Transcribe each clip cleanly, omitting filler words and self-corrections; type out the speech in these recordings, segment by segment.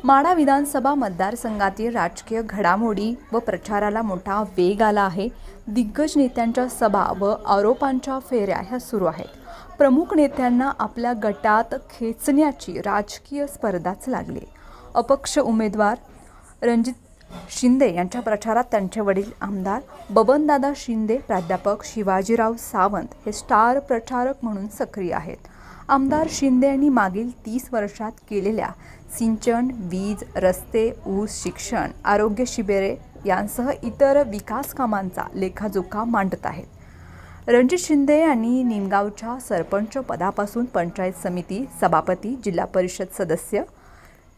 माढा विधानसभा मतदारसंघातील राजकीय घडामोडी व प्रचाराला मोठा वेग आला आहे। दिग्गज नेत्यांच्या सभा व आरोपांच्या फेऱ्या ह्या सुरू आहेत। प्रमुख नेत्यांना आपल्या गटात खेचण्याची राजकीय स्पर्धाच लागली। अपक्ष उमेदवार रणजित शिंदे यांच्या प्रचारात त्यांचे वडील आमदार बबनदादा शिंदे, प्राध्यापक शिवाजीराव सावंत हे स्टार प्रचारक म्हणून सक्रिय आहेत। आमदार शिंदे यांनी मागील 30 वर्षात केलेल्या सिंचन, वीज, रस्ते, ऊस, शिक्षण, आरोग्य शिबिरे यांसह इतर विकास कामांचा लेखाजोखा मांडत आहेत। रणजित शिंदे यांनी निमगावच्या सरपंच पदापासून पंचायत समिती सभापती, जिल्हा परिषद सदस्य,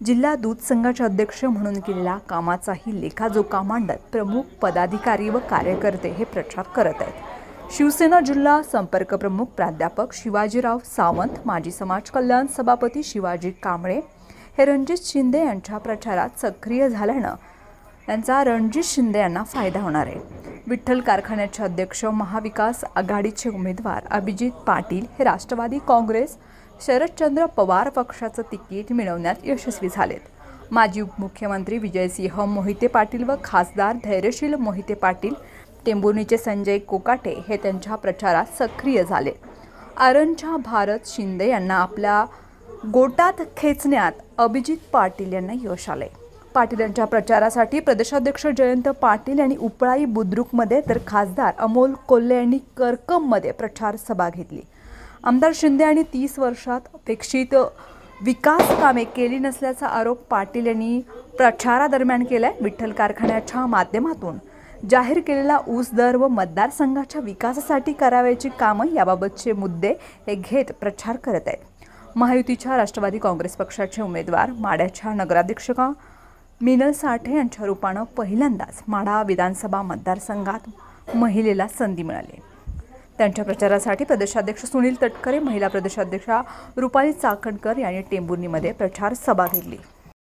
जिल्हा दूध संघाचे अध्यक्ष म्हणून केलेल्या कामाचाही लेखाजोखा मांडत प्रमुख पदाधिकारी व कार्यकर्ते हे प्रचार करत आहेत। शिवसेना जिल्हा संपर्क प्रमुख प्राध्यापक शिवाजीराव सावंत, माजी समाज कल्याण सभापती शिवाजी कांबळे हे रणजित शिंदे यांच्या प्रचारात सक्रिय झाल्यानं त्यांचा रणजित शिंदे यांना फायदा होणार आहे। विठ्ठल कारखान्याचे अध्यक्ष, महाविकास आघाडीचे उमेदवार अभिजित पाटील हे राष्ट्रवादी काँग्रेस शरदचंद्र पवार पक्षाचं तिकीट मिळवण्यात यशस्वी झालेत। माजी उपमुख्यमंत्री विजयसिंह मोहिते पाटील व खासदार धैर्यशील मोहिते पाटील, टेंभुर्णीचे संजय कोकाटे हे त्यांच्या प्रचारात सक्रिय झाले। आरणच्या भारत शिंदे यांना आपल्या गोटात खेचण्यात अभिजित पाटील यांना यश आले। पाटील यांच्या प्रचारासाठी प्रदेशाध्यक्ष जयंत पाटील यांनी उपळाई बुद्रुकमध्ये तर खासदार अमोल कोल्हे यांनी करकममध्ये प्रचार सभा घेतली। आमदार शिंदे यांनी 30 वर्षात अपेक्षित विकास कामे केली नसल्याचा आरोप पाटील यांनी प्रचारादरम्यान केलाय। विठ्ठल कारखान्याच्या माध्यमातून जाहीर केलेला ऊस दर व मतदारसंघाच्या विकासासाठी करावयाची कामं याबाबतचे मुद्दे हे घेत प्रचार करत आहेत। महायुतीच्या राष्ट्रवादी काँग्रेस पक्षाचे उमेदवार माढ्याच्या नगराध्यक्षा मिनल साठे यांच्या रूपानं पहिल्यांदाच माढा विधानसभा मतदारसंघात महिलेला संधी मिळाली। त्यांच्या प्रचारासाठी प्रदेशाध्यक्ष सुनील तटकरे, महिला प्रदेशाध्यक्षा रुपाली चाकणकर यांनी टेंभुर्णीमध्ये प्रचार सभा घेतली।